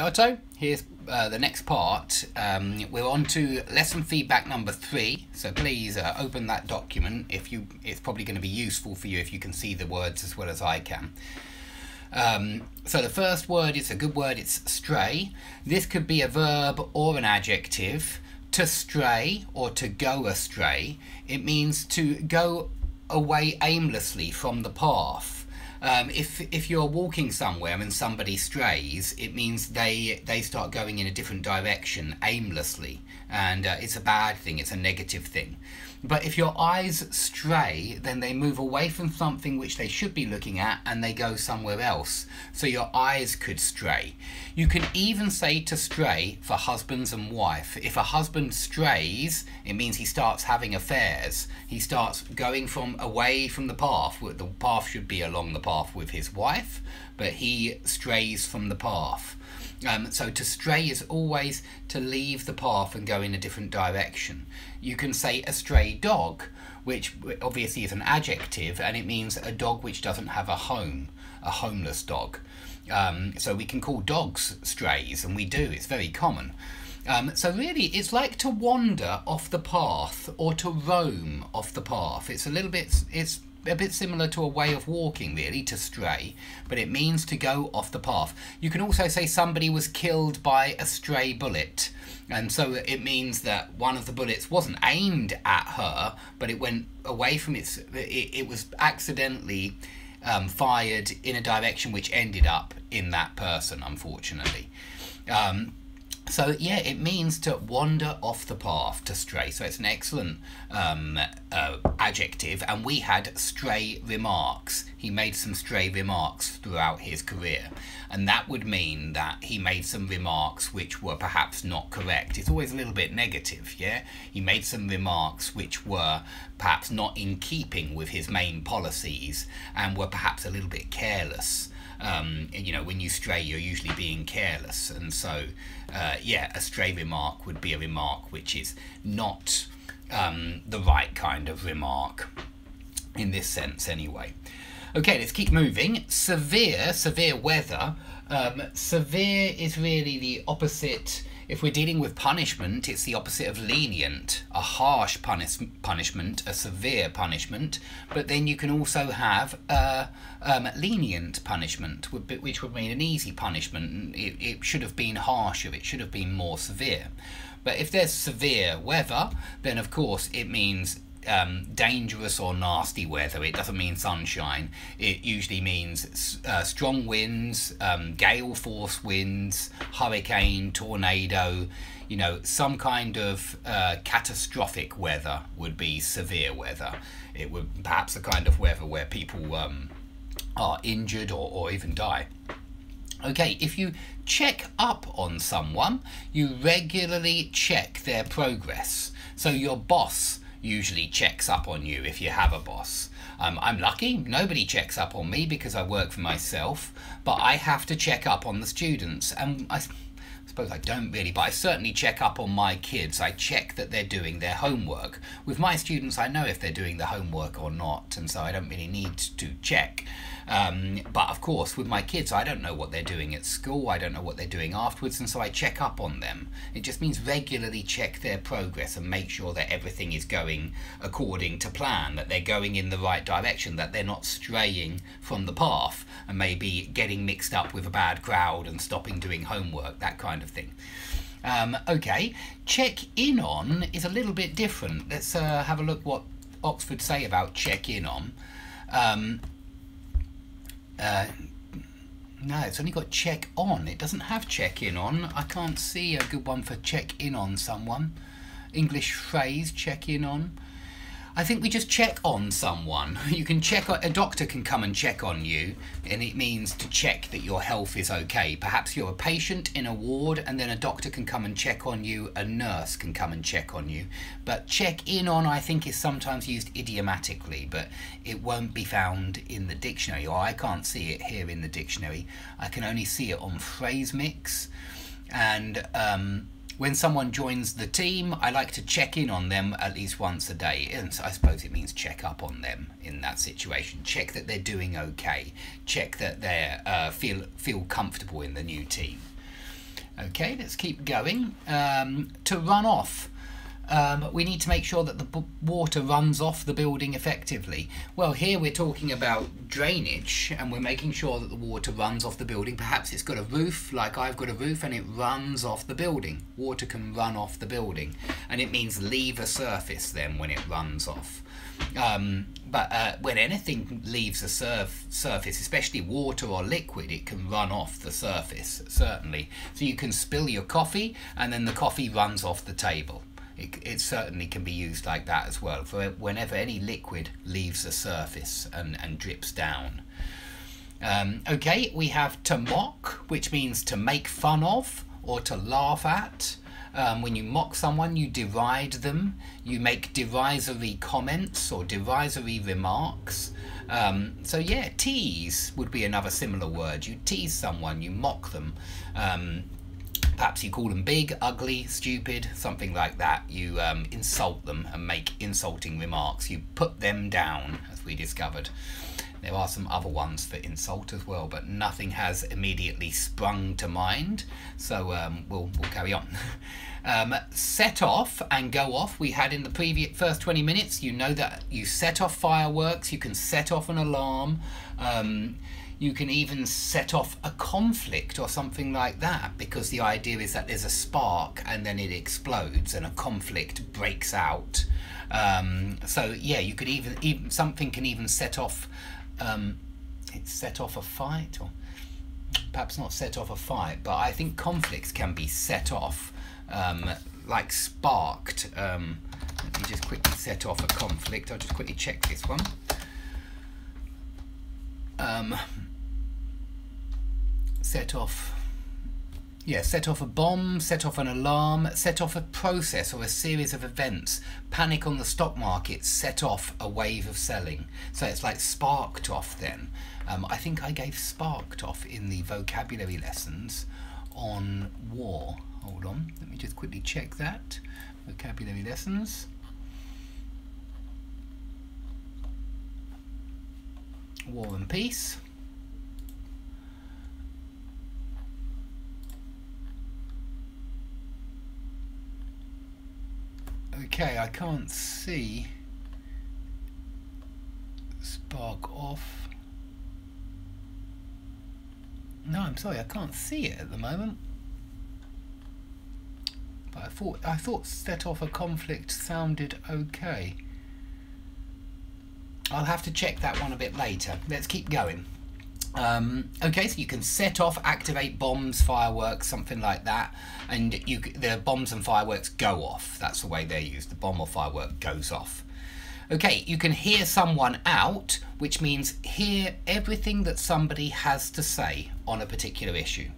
Hi Otto, here's the next part. We're on to lesson feedback number 3, so please open that document. It's probably going to be useful for you if you can see the words as well as I can. So the first word is a good word, it's stray. This could be a verb or an adjective. To stray or to go astray, it means to go away aimlessly from the path. If you're walking somewhere and somebody strays, it means they start going in a different direction aimlessly, and it's a bad thing, it's a negative thing. But if your eyes stray, then they move away from something which they should be looking at and they go somewhere else. So your eyes could stray. You can even say to stray for husbands and wife. If a husband strays, it means he starts having affairs. He starts going away from the path. The path should be along the path with his wife, but he strays from the path. So to stray is always to leave the path and go in a different direction. You can say a stray dog, which obviously is an adjective, and it means a dog which doesn't have a home, a homeless dog. So we can call dogs strays, and we do, it's very common. So really, it's like to wander off the path or to roam off the path. It's a bit similar to a way of walking, really, to stray, but it means to go off the path. You can also say somebody was killed by a stray bullet, and so it means that one of the bullets wasn't aimed at her, but it went away from it was accidentally fired in a direction which ended up in that person, unfortunately. So yeah, it means to wander off the path, to stray. So it's an excellent adjective, and we had stray remarks. He made some stray remarks throughout his career, and that would mean that he made some remarks which were perhaps not correct. It's always a little bit negative, yeah? He made some remarks which were perhaps not in keeping with his main policies and were perhaps a little bit careless. You know, when you stray, you're usually being careless, and so yeah, a stray remark would be a remark which is not the right kind of remark in this sense anyway. Okay, let's keep moving. Severe weather. Severe is really the opposite. If we're dealing with punishment, it's the opposite of lenient. A harsh punishment, a severe punishment. But then you can also have lenient punishment, which would mean an easy punishment. It should have been harsher, it should have been more severe. But if there's severe weather, then of course it means dangerous or nasty weather. It doesn't mean sunshine. It usually means strong winds, gale force winds, hurricane, tornado, you know, some kind of catastrophic weather would be severe weather. It would perhaps the kind of weather where people are injured or even die. Okay, if you check up on someone, you regularly check their progress. So your boss usually checks up on you if you have a boss. I'm lucky, nobody checks up on me because I work for myself, but I have to check up on the students, and I suppose I don't really, but I certainly check up on my kids. I check that they're doing their homework. With my students, I know if they're doing the homework or not, and so I don't really need to check. But of course, with my kids, I don't know what they're doing at school, I don't know what they're doing afterwards, and so I check up on them. It just means regularly check their progress and make sure that everything is going according to plan, that they're going in the right direction, that they're not straying from the path and maybe getting mixed up with a bad crowd and stopping doing homework, that kind of thing. Okay, check in on is a little bit different. Let's have a look what Oxford say about check in on. No, it's only got check on. It doesn't have check in on. I can't see a good one for check in on someone. English phrase, check in on. I think we just check on someone. You can check, a doctor can come and check on you, and it means to check that your health is okay. Perhaps you're a patient in a ward, and then a doctor can come and check on you, a nurse can come and check on you. But check in on, I think, is sometimes used idiomatically, but it won't be found in the dictionary, or I can't see it here in the dictionary. I can only see it on phrase mix, and when someone joins the team, I like to check in on them at least once a day. And so I suppose it means check up on them in that situation. Check that they're doing okay. Check that they feel comfortable in the new team. Okay, let's keep going. To run off. We need to make sure that the water runs off the building effectively. Well, here we're talking about drainage, and we're making sure that the water runs off the building. Perhaps it's got a roof, like I've got a roof, and it runs off the building. Water can run off the building, and it means leave a surface then when it runs off. But when anything leaves a surface, especially water or liquid, it can run off the surface, certainly. So you can spill your coffee, and then the coffee runs off the table. It certainly can be used like that as well, for whenever any liquid leaves a surface and drips down. Okay, we have to mock, which means to make fun of or to laugh at. When you mock someone, you deride them, you make derisory comments or derisory remarks. So yeah, tease would be another similar word. You tease someone, you mock them. Perhaps you call them big, ugly, stupid, something like that. You insult them and make insulting remarks. You put them down, as we discovered. There are some other ones for insult as well, but nothing has immediately sprung to mind, so we'll carry on. Set off and go off, we had in the previous first 20 minutes. You know that you set off fireworks, you can set off an alarm, you can even set off a conflict or something like that, because the idea is that there's a spark and then it explodes and a conflict breaks out. So yeah, you could even something can even set off set off a fight, or perhaps not set off a fight, but I think conflicts can be set off, like sparked. Let me just quickly set off a conflict. I'll just quickly check this one. Set off a bomb, set off an alarm, set off a process or a series of events. Panic on the stock market set off a wave of selling. So it's like sparked off then. I think I gave sparked off in the vocabulary lessons on war. Hold on, let me just quickly check that. Vocabulary lessons. War and peace. Okay, I can't see spark off. No, I'm sorry, I can't see it at the moment. But I thought set off a conflict sounded okay. I'll have to check that one a bit later. Let's keep going. Okay, so you can set off, activate bombs, fireworks, something like that, and the bombs and fireworks go off. That's the way they're used. The bomb or firework goes off. Okay, you can hear someone out, which means hear everything that somebody has to say on a particular issue.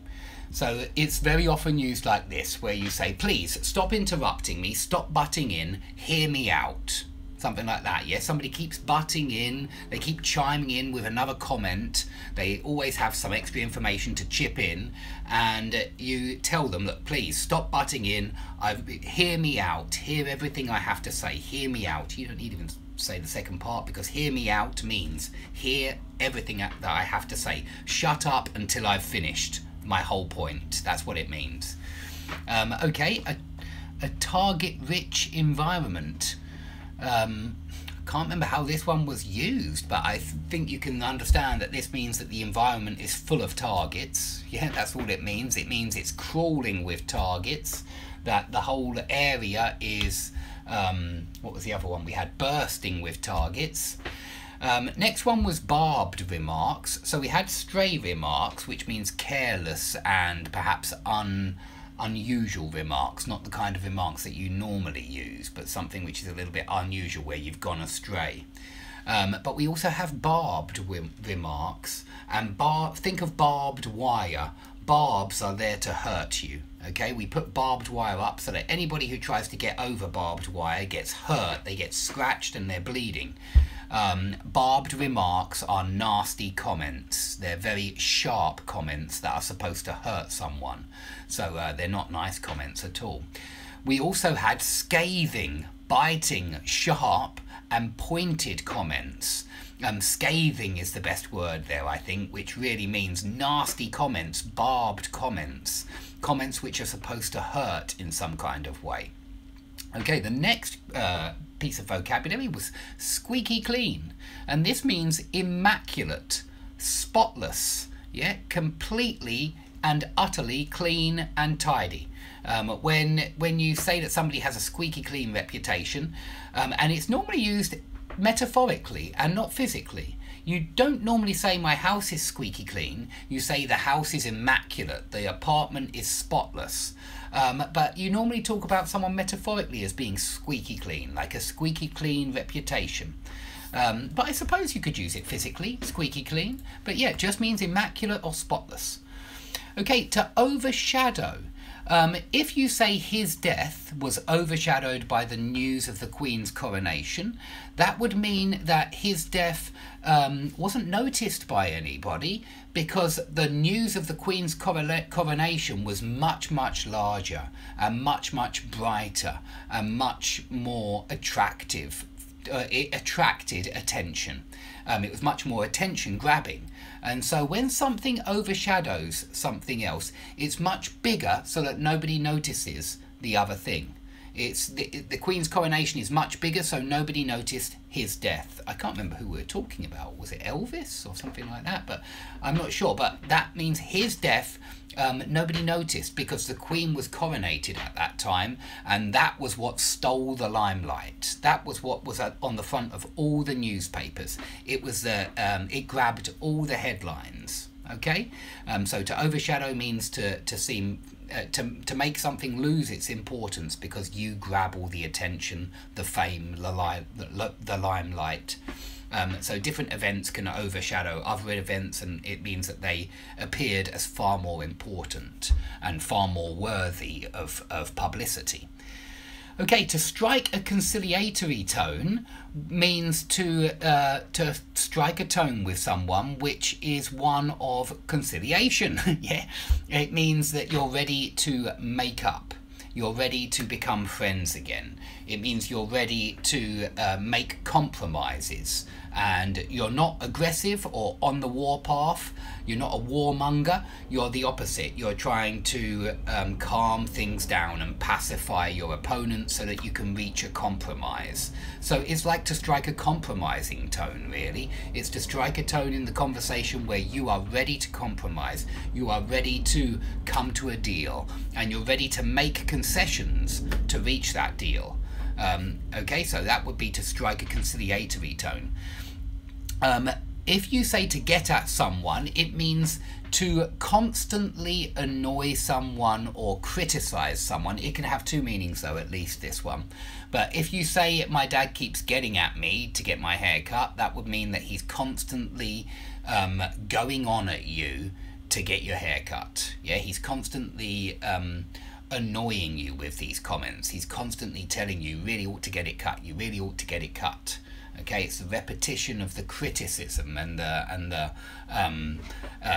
So it's very often used like this, where you say, please stop interrupting me, stop butting in, hear me out. Something like that, yeah? Somebody keeps butting in, they keep chiming in with another comment, they always have some extra information to chip in, and you tell them, look, please stop butting in, hear me out, hear everything I have to say, hear me out. You don't need to even say the second part, because hear me out means hear everything that I have to say. Shut up until I've finished my whole point. That's what it means. Okay, a target-rich environment. Can't remember how this one was used, but I think you can understand that this means that the environment is full of targets. Yeah, that's all it means. It means it's crawling with targets, that the whole area is, what was the other one we had? Bursting with targets. Next one was barbed remarks. So we had stray remarks, which means careless and perhaps unusual remarks, not the kind of remarks that you normally use, but something which is a little bit unusual, where you've gone astray. But we also have barbed remarks, and think of barbed wire. Barbs are there to hurt you. Okay, we put barbed wire up so that anybody who tries to get over barbed wire gets hurt, they get scratched and they're bleeding. Barbed remarks are nasty comments. They're very sharp comments that are supposed to hurt someone. So they're not nice comments at all. We also had scathing, biting, sharp, and pointed comments. Scathing is the best word there, I think, which really means nasty comments, barbed comments, comments which are supposed to hurt in some kind of way. Okay, the next piece of vocabulary was squeaky clean, and this means immaculate, spotless, yeah, completely and utterly clean and tidy. When you say that somebody has a squeaky clean reputation, and it's normally used metaphorically and not physically. You don't normally say my house is squeaky clean. You say the house is immaculate, the apartment is spotless. But you normally talk about someone metaphorically as being squeaky clean, like a squeaky clean reputation. But I suppose you could use it physically, squeaky clean. But yeah, it just means immaculate or spotless. Okay, to overshadow. If you say his death was overshadowed by the news of the Queen's coronation, that would mean that his death wasn't noticed by anybody because the news of the Queen's coronation was much, much larger and much, much brighter and much more attractive. It attracted attention. It was much more attention grabbing. And so when something overshadows something else, it's much bigger so that nobody notices the other thing. The Queen's coronation is much bigger, so nobody noticed his death. I can't remember who we were talking about. Was it Elvis or something like that? But I'm not sure. But that means his death, nobody noticed because the Queen was coronated at that time, and that was what stole the limelight. That was what was on the front of all the newspapers. It was it grabbed all the headlines. Okay, so to overshadow means to seem. To make something lose its importance because you grab all the attention, the fame, the limelight. So different events can overshadow other events, and it means that they appeared as far more important and far more worthy of publicity. Okay, to strike a conciliatory tone means to strike a tone with someone which is one of conciliation. Yeah, it means that you're ready to make up. You're ready to become friends again. It means you're ready to make compromises, and you're not aggressive or on the warpath. You're not a warmonger. You're the opposite. You're trying to calm things down and pacify your opponent so that you can reach a compromise. So it's like to strike a compromising tone, really. It's to strike a tone in the conversation where you are ready to compromise. You are ready to come to a deal, and you're ready to make concessions to reach that deal. Okay, so that would be to strike a conciliatory tone. If you say to get at someone, it means to constantly annoy someone or criticize someone. It can have two meanings though, at least this one. But if you say my dad keeps getting at me to get my hair cut, that would mean that he's constantly going on at you to get your hair cut. Yeah, he's constantly annoying you with these comments. He's constantly telling you, you really ought to get it cut, you really ought to get it cut. Okay, it's the repetition of the criticism and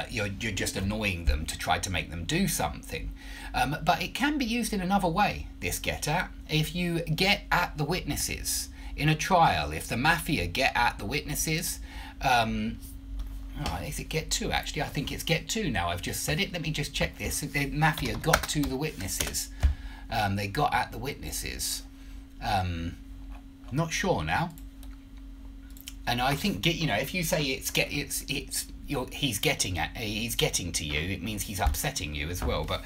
you're just annoying them to try to make them do something. But it can be used in another way, this get at. If you get at the witnesses in a trial, if the mafia get at the witnesses, is it get to actually? I think it's get to now. I've just said it. Let me just check this. The mafia got to the witnesses. They got at the witnesses. Not sure now. And I think if you say he's getting to you, it means he's upsetting you as well. But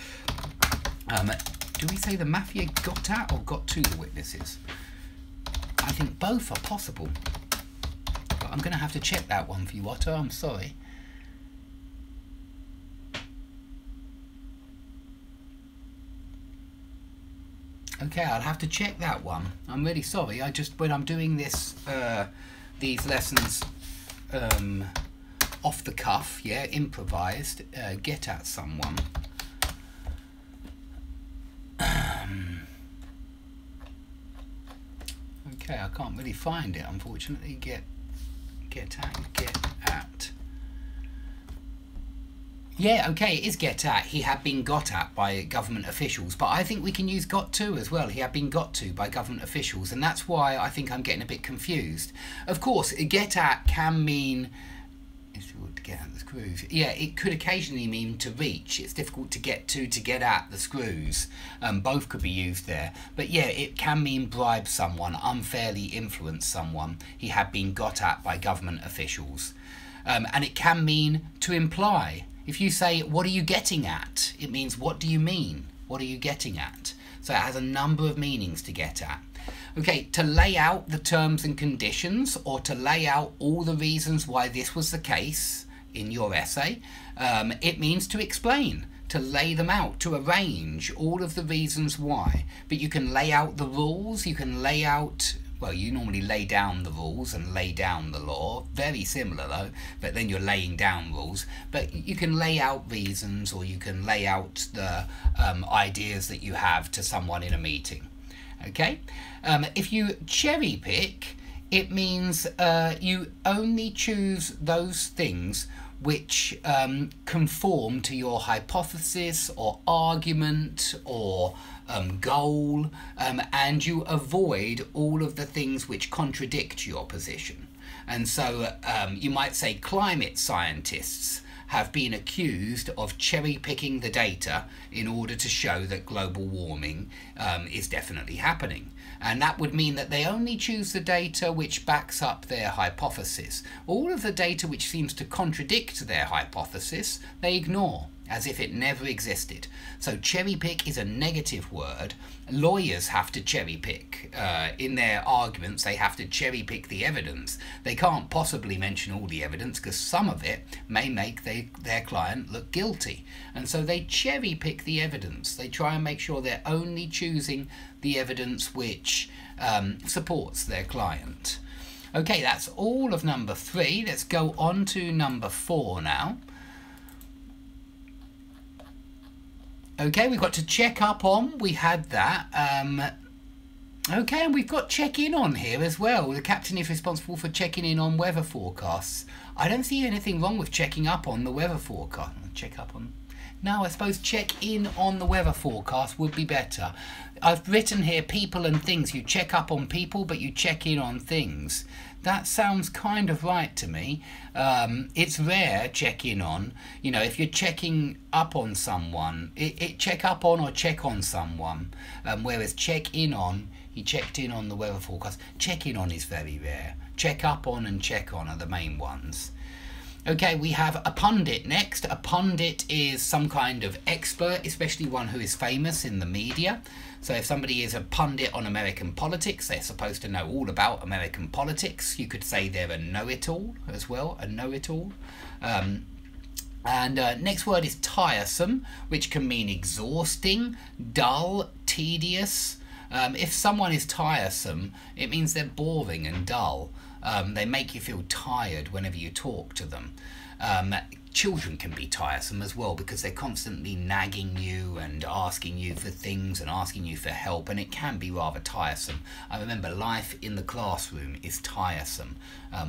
do we say the mafia got at or got to the witnesses? I think both are possible. But I'm going to have to check that one for you, Otto. I'm sorry. Okay, I'll have to check that one. I'm really sorry. When I'm doing this, these lessons off the cuff, yeah, improvised, get at someone. Okay, I can't really find it, unfortunately. Get at. Yeah, okay, it is get at. He had been got at by government officials, but I think we can use got to as well. He had been got to by government officials, and that's why I think I'm getting a bit confused. Of course, get at can mean to get at the screws. Yeah, it could occasionally mean to reach. It's difficult to get at the screws. Both could be used there. But yeah, it can mean bribe someone, unfairly influence someone. He had been got at by government officials. And it can mean to imply. If you say, what are you getting at? It means, what do you mean? What are you getting at? So it has a number of meanings to get at. Okay, to lay out the terms and conditions, or to lay out all the reasons why this was the case in your essay, it means to explain, to lay them out, to arrange all of the reasons why. But you can lay out the rules, you can lay out, well, you normally lay down the rules and lay down the law. Very similar though, but then you're laying down rules. But you can lay out reasons, or you can lay out the ideas that you have to someone in a meeting. Okay? If you cherry pick, it means you only choose those things which conform to your hypothesis or argument or goal, and you avoid all of the things which contradict your position. And so you might say climate scientists have been accused of cherry-picking the data in order to show that global warming is definitely happening. And that would mean that they only choose the data which backs up their hypothesis. All of the data which seems to contradict their hypothesis, they ignore, as if it never existed. So cherry-pick is a negative word. Lawyers have to cherry-pick. In their arguments, they have to cherry-pick the evidence. They can't possibly mention all the evidence because some of it may make their client look guilty. And so they cherry-pick the evidence. They try and make sure they're only choosing the evidence which supports their client. Okay, that's all of number 3. Let's go on to number 4 now. Okay, we've got to check up on. We had that. Okay, and we've got check in on here as well. The captain is responsible for checking in on weather forecasts. I don't see anything wrong with checking up on the weather forecast. Check up on... No, I suppose check in on the weather forecast would be better. I've written here people and things. You check up on people, but you check in on things. That sounds kind of right to me. It's rare, check in on. You know, if you're checking up on someone, check up on or check on someone. Whereas check in on, he checked in on the weather forecast. Check in on is very rare. Check up on and check on are the main ones. Okay, we have a pundit next. A pundit is some kind of expert, especially one who is famous in the media. So if somebody is a pundit on American politics, they're supposed to know all about American politics. You could say they're a know-it-all as well, a know-it-all. Next word is tiresome, which can mean exhausting, dull, tedious. If someone is tiresome, it means they're boring and dull. They make you feel tired whenever you talk to them. Children can be tiresome as well because they're constantly nagging you and asking you for things and asking you for help, and it can be rather tiresome. I remember life in the classroom is tiresome.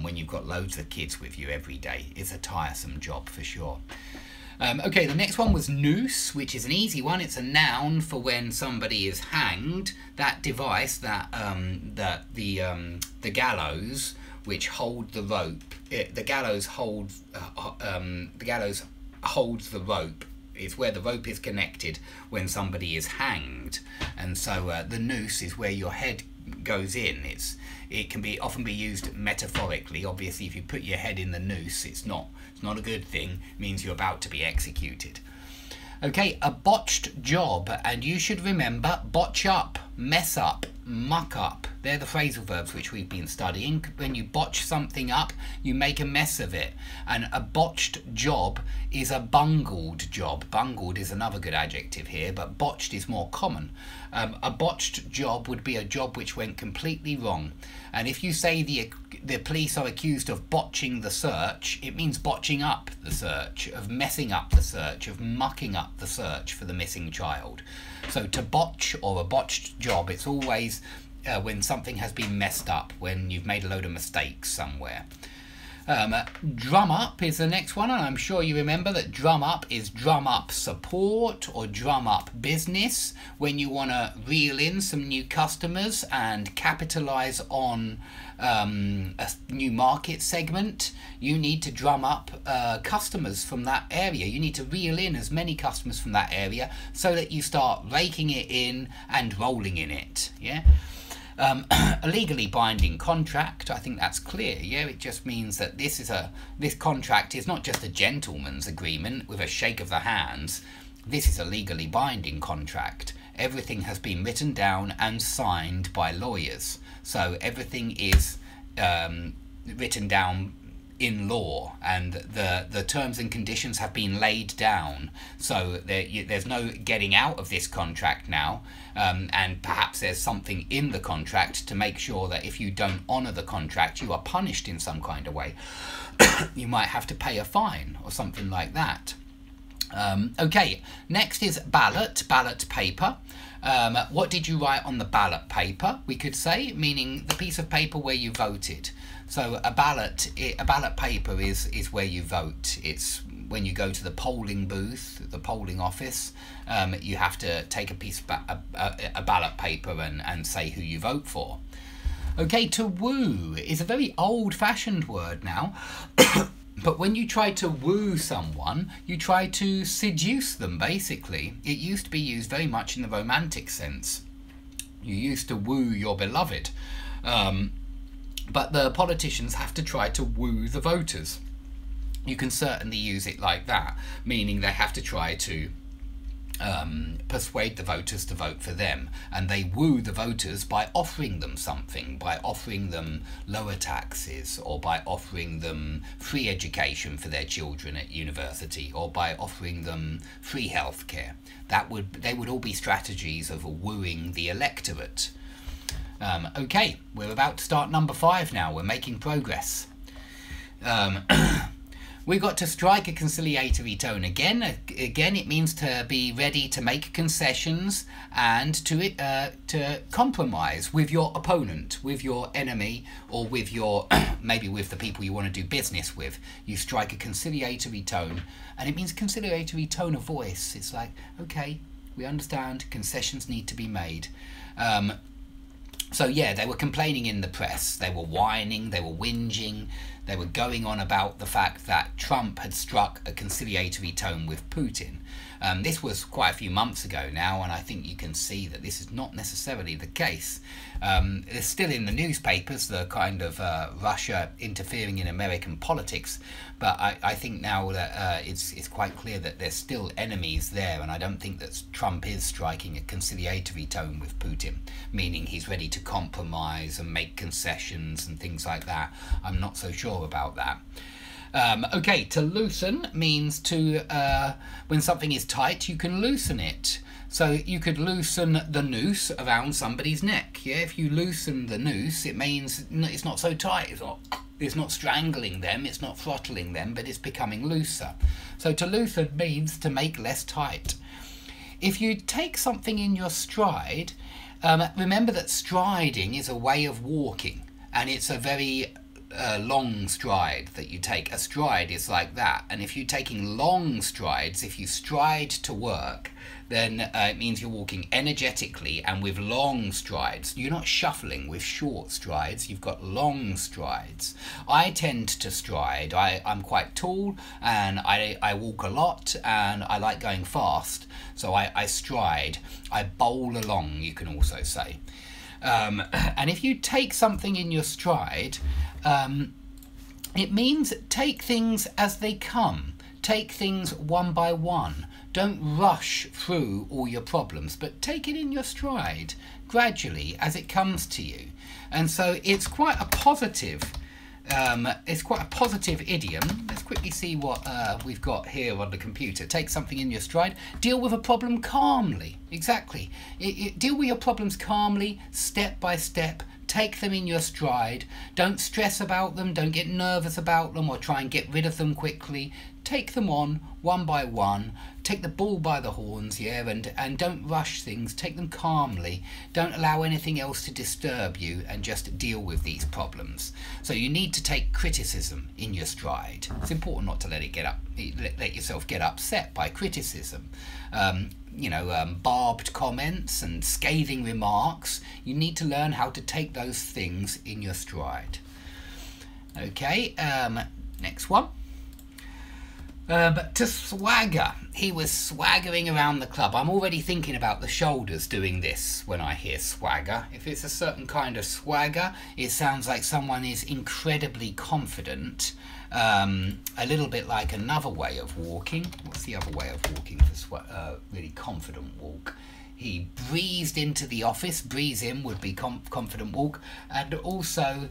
When you've got loads of kids with you every day, it's a tiresome job for sure. Okay, the next one was noose, which is an easy one. It's a noun for when somebody is hanged. That device, the gallows, which hold the rope. The gallows holds the rope. It's where the rope is connected when somebody is hanged, and so the noose is where your head goes in. It can often be used metaphorically. Obviously, if you put your head in the noose, it's not a good thing. It means you're about to be executed. Okay, a botched job, and you should remember botch up, mess up, muck up. They're the phrasal verbs which we've been studying. When you botch something up, you make a mess of it. And a botched job is a bungled job. Bungled is another good adjective here, but botched is more common. A botched job would be a job which went completely wrong. And if you say the police are accused of botching the search, it means botching up the search, of messing up the search, of mucking up the search for the missing child. So to botch or a botched job, it's always when something has been messed up, when you've made a load of mistakes somewhere. Drum up is the next one, and I'm sure you remember that drum up is drum up support or drum up business. When you want to reel in some new customers and capitalize on a new market segment, you need to drum up customers from that area. You need to reel in as many customers from that area so that you start raking it in and rolling in it. Yeah. A legally binding contract, I think that's clear. Yeah, it just means that this contract is not just a gentleman's agreement with a shake of the hands. This is a legally binding contract. Everything has been written down and signed by lawyers. So everything is written down in law, and the terms and conditions have been laid down. So there's no getting out of this contract now, and perhaps there's something in the contract to make sure that if you don't honour the contract, you are punished in some kind of way. You might have to pay a fine or something like that. Okay, next is ballot paper. What did you write on the ballot paper, we could say, meaning the piece of paper where you voted. So a ballot paper is where you vote. It's when you go to the polling booth, the polling office, you have to take a piece of a ballot paper and say who you vote for. Okay, to woo is a very old-fashioned word now. But when you try to woo someone, you try to seduce them, basically. It used to be used very much in the romantic sense. You used to woo your beloved. But the politicians have to try to woo the voters. You can certainly use it like that, meaning they have to try to persuade the voters to vote for them, and they woo the voters by offering them something, by offering them lower taxes, or by offering them free education for their children at university, or by offering them free healthcare. They would all be strategies of wooing the electorate. Okay, we're about to start number 5 now. We're making progress. We got to strike a conciliatory tone again. Again, it means to be ready to make concessions and to compromise with your opponent, with your enemy, or with your maybe with the people you want to do business with. You strike a conciliatory tone, and it means conciliatory tone of voice. It's like, okay, we understand concessions need to be made. So yeah, they were complaining in the press. They were whining, they were whinging, they were going on about the fact that Trump had struck a conciliatory tone with Putin. This was quite a few months ago now, and I think you can see that this is not necessarily the case. It's still in the newspapers, the kind of Russia interfering in American politics, but I think now that it's quite clear that there's still enemies there, and I don't think that Trump is striking a conciliatory tone with Putin, meaning he's ready to compromise and make concessions and things like that. I'm not so sure about that. Okay, to loosen means to, when something is tight, you can loosen it. So you could loosen the noose around somebody's neck. Yeah, if you loosen the noose, it means it's not so tight. It's not strangling them, it's not throttling them, but it's becoming looser. So to loosen means to make less tight. If you take something in your stride, remember that striding is a way of walking, and it's a very long stride that you take. A stride is like that, and if you're taking long strides, if you stride to work, then it means you're walking energetically and with long strides. You're not shuffling with short strides, you've got long strides. I tend to stride. I'm quite tall, and I walk a lot, and I like going fast, so I stride. I bowl along, you can also say. And if you take something in your stride, it means take things as they come. Take things one by one. Don't rush through all your problems, but take it in your stride, gradually, as it comes to you. And so it's quite a positive, idiom. Let's quickly see what we've got here on the computer. Take something in your stride. Deal with a problem calmly. Exactly. Deal with your problems calmly, step by step. Take them in your stride. Don't stress about them. Don't get nervous about them or try and get rid of them quickly. take them on one by one, take the bull by the horns, yeah, and don't rush things, take them calmly, don't allow anything else to disturb you, and just deal with these problems. So you need to take criticism in your stride. It's important not to let yourself get upset by criticism. Barbed comments and scathing remarks. You need to learn how to take those things in your stride. Okay, next one. To swagger. He was swaggering around the club. I'm already thinking about the shoulders doing this when I hear swagger. If it's a certain kind of swagger, it sounds like someone is incredibly confident. A little bit like another way of walking. What's the other way of walking for really confident walk? He breezed into the office. Breeze in would be confident walk. And also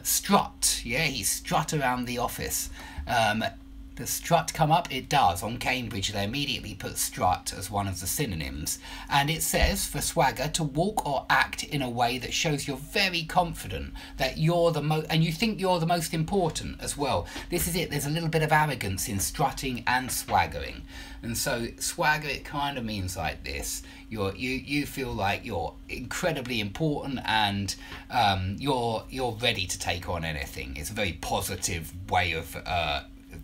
strut. Yeah, he strut around the office. The strut come up? It does. On Cambridge, they immediately put strut as one of the synonyms. And it says, for swagger, to walk or act in a way that shows you're very confident, that you're the most, and you think you're the most important as well. This is it. There's a little bit of arrogance in strutting and swaggering. And so swagger, it kind of means like this. You feel like you're incredibly important, and you're ready to take on anything. It's a very positive way of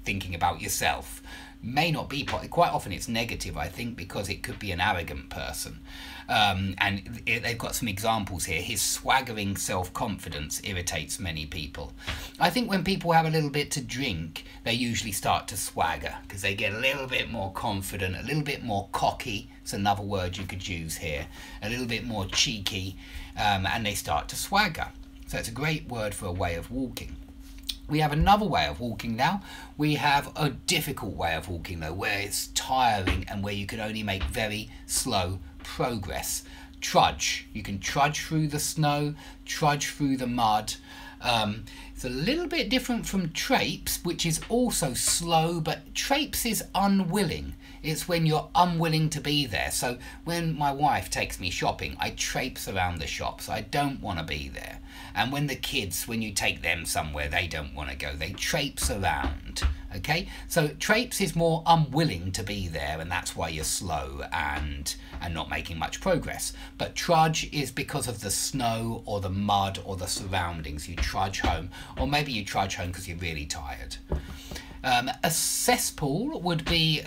thinking about yourself. May not be, quite often it's negative, I think, because it could be an arrogant person. And they've got some examples here. His swaggering self-confidence irritates many people. I think when people have a little bit to drink, they usually start to swagger because they get a little bit more confident, a little bit more cocky. It's another word you could use here. A little bit more cheeky, and they start to swagger. So it's a great word for a way of walking. We have another way of walking now. We have a difficult way of walking though, where it's tiring and where you can only make very slow progress. Trudge. You can trudge through the snow, trudge through the mud. It's a little bit different from traipse, which is also slow, but traipse is unwilling. It's when you're unwilling to be there. So when my wife takes me shopping, I traipse around the shops. I don't want to be there. And when the kids, when you take them somewhere, they don't want to go. They traipse around. Okay? So traipse is more unwilling to be there, and that's why you're slow and not making much progress. But trudge is because of the snow or the mud or the surroundings. You trudge home, or maybe you trudge home because you're really tired. A cesspool would be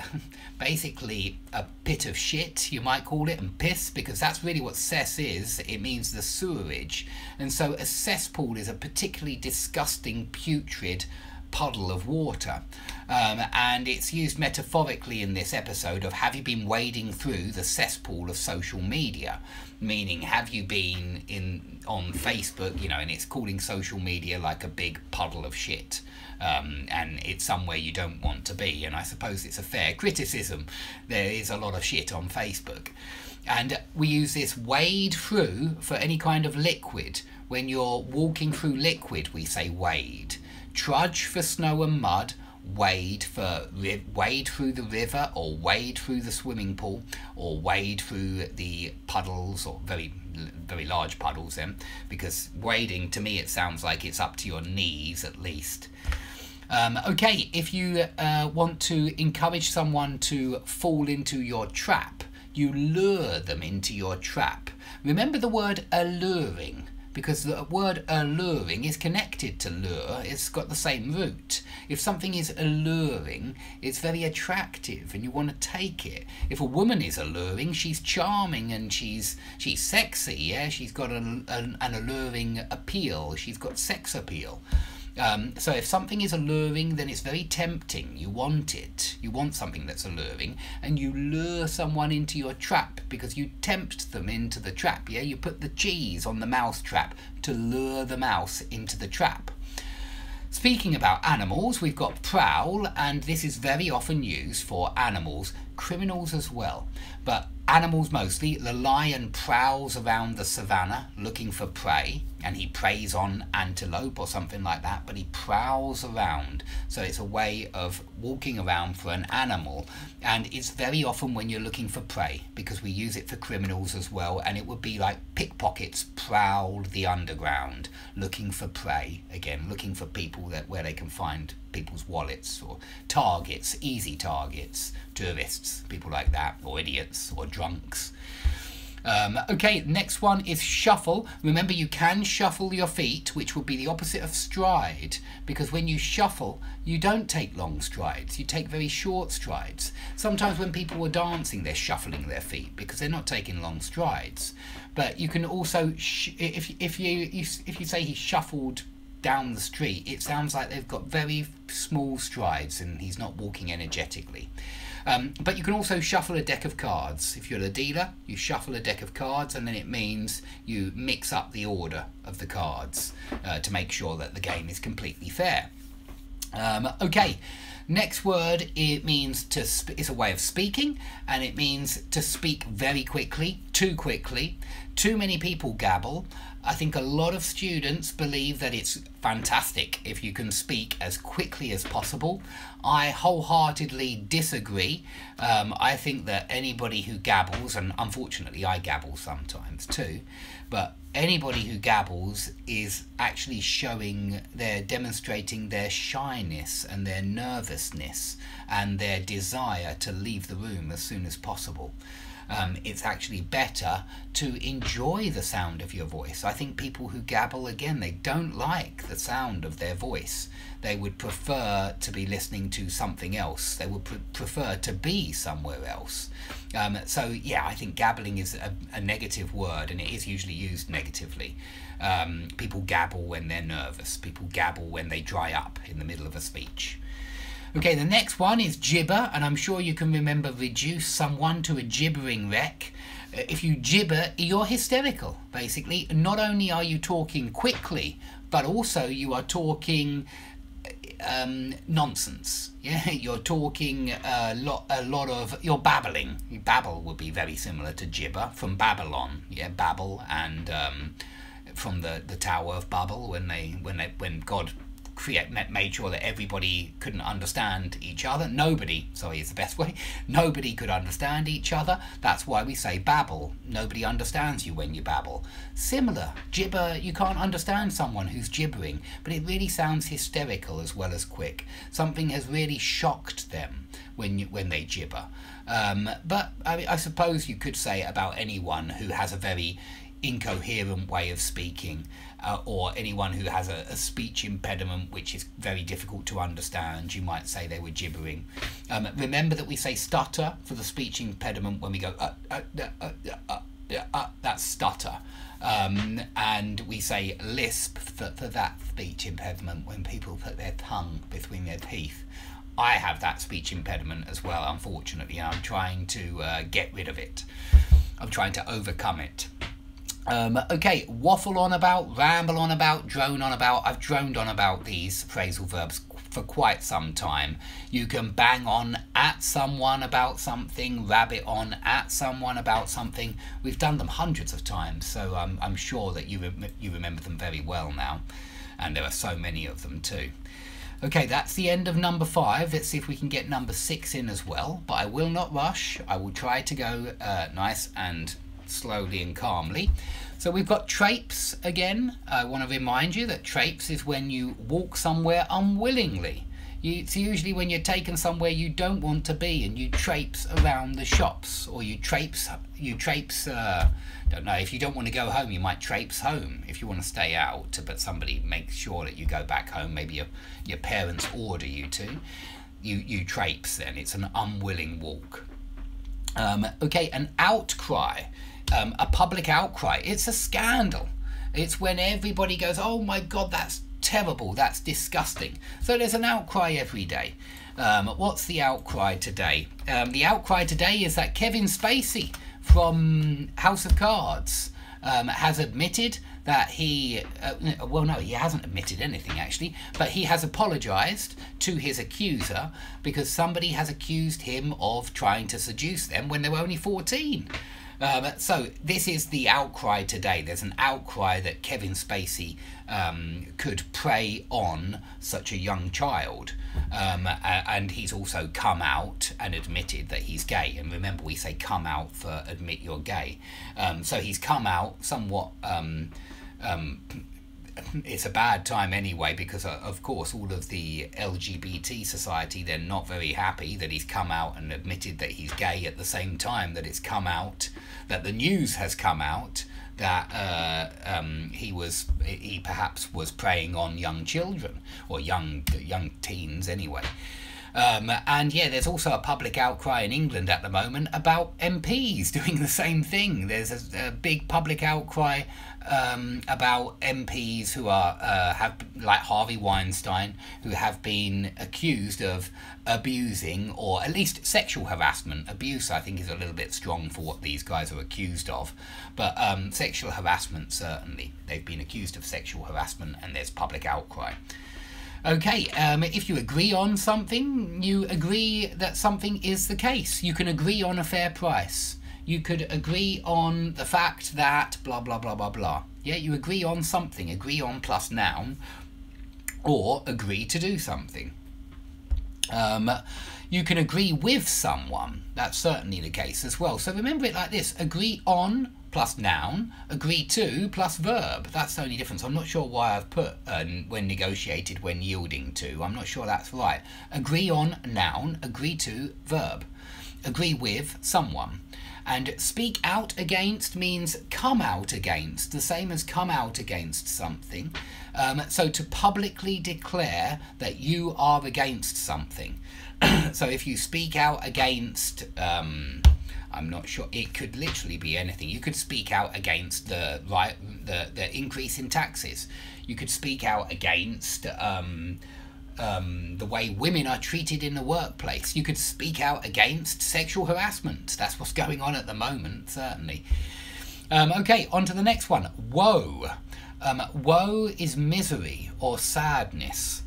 basically a pit of shit, you might call it, and piss, because that's really what cess is. It means the sewerage. And so a cesspool is a particularly disgusting, putrid puddle of water. And it's used metaphorically in this episode of, have you been wading through the cesspool of social media? Meaning, have you been on Facebook, and it's calling social media like a big puddle of shit. And it's somewhere you don't want to be, and I suppose it's a fair criticism. There is a lot of shit on Facebook. And we use this wade through for any kind of liquid. When you're walking through liquid, we say wade. Trudge for snow and mud, wade for wade through the river, or wade through the swimming pool, or wade through the puddles, or very large puddles then, because wading, to me, it sounds like it's up to your knees at least. Okay, if you want to encourage someone to fall into your trap, you lure them into your trap. Remember the word alluring, because the word alluring is connected to lure. It's got the same root. If something is alluring, it's very attractive and you want to take it. If a woman is alluring, she's charming and she's sexy, yeah? She's got an alluring appeal. She's got sex appeal. So if something is alluring, then it's very tempting. You want it. You want something that's alluring, and you lure someone into your trap because you tempt them into the trap. Yeah, you put the cheese on the mouse trap to lure the mouse into the trap. Speaking about animals, we've got prowl, and this is very often used for animals, criminals as well. But animals mostly. The lion prowls around the savannah looking for prey, and he preys on antelope or something like that, but he prowls around. So it's a way of walking around for an animal, and it's very often when you're looking for prey, because we use it for criminals as well, and it would be like pickpockets prowled the underground looking for prey, again looking for people where they can find people's wallets, or targets, easy targets, tourists, people like that, or idiots, or drunks. Okay, next one is shuffle. Remember, you can shuffle your feet, which would be the opposite of stride, because when you shuffle, you don't take long strides, you take very short strides. Sometimes when people are dancing, they're shuffling their feet because they're not taking long strides. But you can also, if you say he shuffled down the street, it sounds like they've got very small strides and he's not walking energetically. But you can also shuffle a deck of cards. If you're a dealer, you shuffle a deck of cards, and then it means you mix up the order of the cards to make sure that the game is completely fair. Okay, next word, it means it's a way of speaking, and it means to speak very quickly, too quickly. Too many people gabble. I think a lot of students believe that it's fantastic if you can speak as quickly as possible. I wholeheartedly disagree. I think that anybody who gabbles, and unfortunately I gabble sometimes too, but anybody who gabbles is actually demonstrating their shyness and their nervousness and their desire to leave the room as soon as possible. It's actually better to enjoy the sound of your voice. I think people who gabble, again, they don't like the sound of their voice. They would prefer to be listening to something else. They would prefer to be somewhere else. So yeah, I think gabbling is a negative word, and it is usually used negatively. People gabble when they're nervous. People gabble when they dry up in the middle of a speech. Okay, the next one is gibber, and I'm sure you can remember reduce someone to a gibbering wreck. If you gibber, you're hysterical, basically. Not only are you talking quickly, but also you are talking nonsense. Yeah, you're talking a lot of, you're babbling. Babble would be very similar to gibber, from Babylon. Yeah, Babel, and from the Tower of Babel, when God made sure that everybody couldn't understand each other. Nobody, sorry, is the best way. Nobody could understand each other. That's why we say babble. Nobody understands you when you babble. Similar, gibber, you can't understand someone who's gibbering, but it really sounds hysterical as well as quick. Something has really shocked them when they gibber. But I suppose you could say about anyone who has a very incoherent way of speaking, or anyone who has a speech impediment which is very difficult to understand, you might say they were gibbering. Remember that we say stutter for the speech impediment when we go that's stutter, and we say lisp for that speech impediment when people put their tongue between their teeth. I have that speech impediment as well, unfortunately, and I'm trying to get rid of it. I'm trying to overcome it. Okay, waffle on about, ramble on about, drone on about. I've droned on about these phrasal verbs for quite some time. You can bang on at someone about something, rabbit on at someone about something. We've done them hundreds of times, so I'm sure that you remember them very well now. And there are so many of them too. Okay, that's the end of number 5. Let's see if we can get number 6 in as well. But I will not rush. I will try to go nice and slowly and calmly. So we've got traipse again. I want to remind you that traipse is when you walk somewhere unwillingly. It's usually when you're taken somewhere you don't want to be and you traipse around the shops, or you traipse, don't know, if you don't want to go home you might traipse home if you want to stay out, but somebody makes sure that you go back home, maybe your parents order you to. You traipse then, it's an unwilling walk. Okay, an outcry. A public outcry. It's a scandal. It's when everybody goes, oh my God, that's terrible, that's disgusting. So there's an outcry every day. What's the outcry today? The outcry today is that Kevin Spacey from House of Cards has admitted that he, well no, he hasn't admitted anything actually, but he has apologised to his accuser because somebody has accused him of trying to seduce them when they were only 14. So this is the outcry today. There's an outcry that Kevin Spacey could prey on such a young child, and he's also come out and admitted that he's gay. And remember, we say come out for admit you're gay. So he's come out somewhat it's a bad time anyway, because of course all of the LGBT society, they're not very happy that he's come out and admitted that he's gay at the same time that it's come out, that the news has come out that he perhaps was preying on young children, or young teens anyway. And yeah, there's also a public outcry in England at the moment about MPs doing the same thing. There's a big public outcry about MPs who have, like Harvey Weinstein, who have been accused of abusing, or at least sexual harassment. Abuse, I think, is a little bit strong for what these guys are accused of, but sexual harassment, certainly. They've been accused of sexual harassment, and there's public outcry. Okay, if you agree on something, you agree that something is the case. You can agree on a fair price. You could agree on the fact that blah, blah, blah, blah, blah. Yeah, you agree on something. Agree on plus noun, or agree to do something. You can agree with someone. That's certainly the case as well. So remember it like this. Agree on plus noun, agree to plus verb. That's the only difference. I'm not sure why I've put when negotiated, when yielding to. I'm not sure that's right. Agree on noun, agree to verb. Agree with someone. And speak out against means come out against, the same as come out against something. So to publicly declare that you are against something. So if you speak out against, I'm not sure, it could literally be anything. You could speak out against the increase in taxes. You could speak out against the way women are treated in the workplace. You could speak out against sexual harassment. That's what's going on at the moment, certainly. Okay, on to the next one. Woe. Woe is misery or sadness.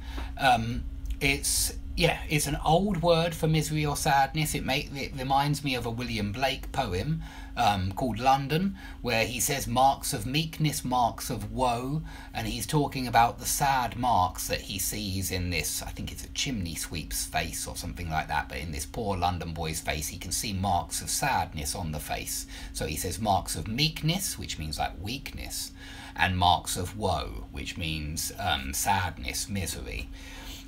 It's an old word for misery or sadness. It reminds me of a William Blake poem called London, where he says marks of meekness, marks of woe, and he's talking about the sad marks that he sees in this, I think it's a chimney sweep's face or something like that, but in this poor London boy's face he can see marks of sadness on the face. So he says marks of meekness, which means like weakness, and marks of woe, which means sadness, misery.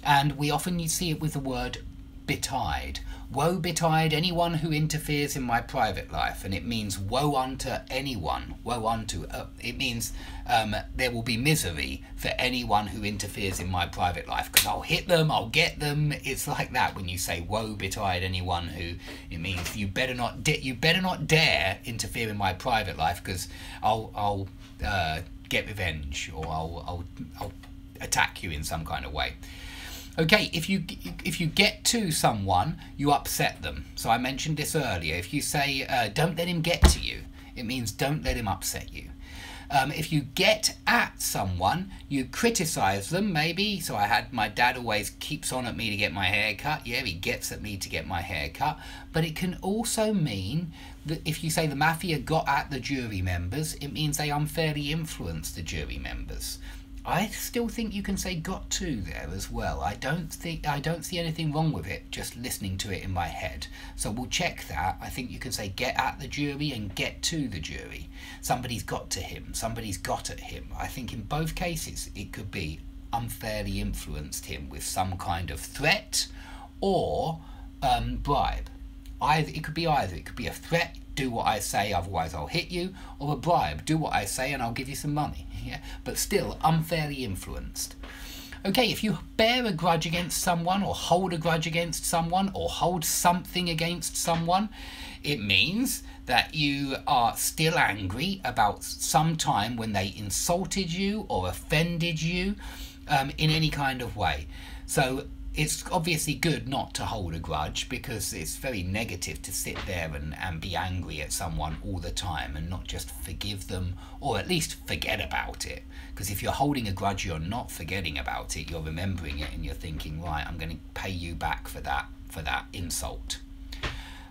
And we often see it with the word betide. Woe betide anyone who interferes in my private life. And it means woe unto anyone. Woe unto, it means there will be misery for anyone who interferes in my private life. Because I'll hit them, I'll get them. It's like that when you say woe betide anyone who, it means you better not dare interfere in my private life, because I'll get revenge, or I'll attack you in some kind of way. Okay, if you get to someone, you upset them. So I mentioned this earlier. If you say, don't let him get to you, it means don't let him upset you. If you get at someone, you criticize them, maybe. So my dad always keeps on at me to get my hair cut. Yeah, he gets at me to get my hair cut. But it can also mean that if you say the mafia got at the jury members, it means they unfairly influenced the jury members. I still think you can say got to there as well. I don't see anything wrong with it, just listening to it in my head. So we'll check that. I think you can say get at the jury and get to the jury. Somebody's got to him, somebody's got at him. I think in both cases it could be unfairly influenced him with some kind of threat or bribe. It could be either. It could be a threat, do what I say, otherwise I'll hit you, or a bribe, do what I say and I'll give you some money. Yeah, but still unfairly influenced. Okay, if you bear a grudge against someone, or hold a grudge against someone, or hold something against someone, it means that you are still angry about some time when they insulted you or offended you in any kind of way. So it's obviously good not to hold a grudge, because it's very negative to sit there and be angry at someone all the time and not just forgive them, or at least forget about it. Because if you're holding a grudge, you're not forgetting about it, you're remembering it and you're thinking, right, I'm going to pay you back for that insult.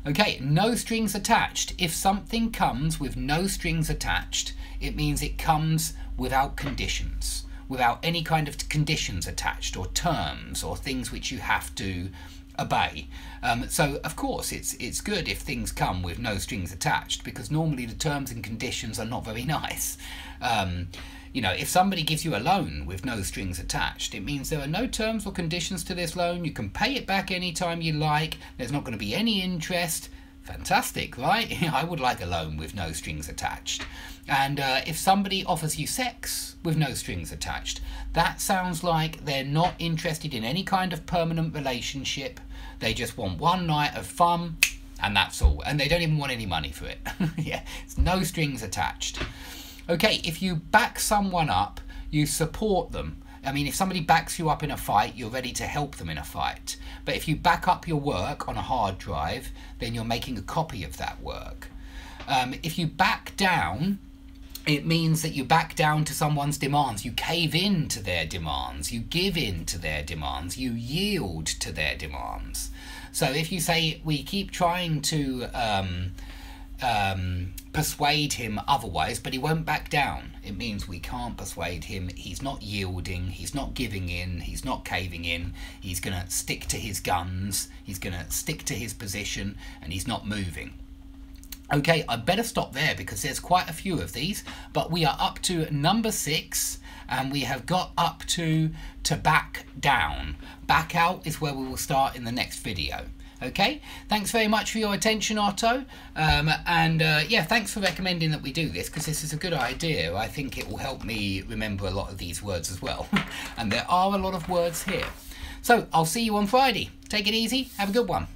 Okay, no strings attached. If something comes with no strings attached, it means it comes without conditions, without any kind of conditions attached, or terms, or things which you have to obey. So of course it's good if things come with no strings attached, because normally the terms and conditions are not very nice. You know, if somebody gives you a loan with no strings attached, it means there are no terms or conditions to this loan. You can pay it back anytime you like. There's not going to be any interest. Fantastic, right? I would like a loan with no strings attached. And if somebody offers you sex with no strings attached, that sounds like they're not interested in any kind of permanent relationship. They just want one night of fun, and that's all. And they don't even want any money for it. Yeah, it's no strings attached. Okay, if you back someone up, you support them. I mean, if somebody backs you up in a fight, you're ready to help them in a fight. But if you back up your work on a hard drive, then you're making a copy of that work. If you back down, it means that you back down to someone's demands. You cave in to their demands. You give in to their demands. You yield to their demands. So if you say, we keep trying to persuade him otherwise, but he won't back down, it means we can't persuade him. He's not yielding, he's not giving in, he's not caving in, he's going to stick to his guns, he's going to stick to his position, and he's not moving. Okay, I better stop there because there's quite a few of these, but we are up to number 6, and we have got up to back down. Back out is where we will start in the next video. Okay, thanks very much for your attention, Otto, yeah, thanks for recommending that we do this, because this is a good idea. I think it will help me remember a lot of these words as well. And there are a lot of words here. So I'll see you on Friday. Take it easy, have a good one.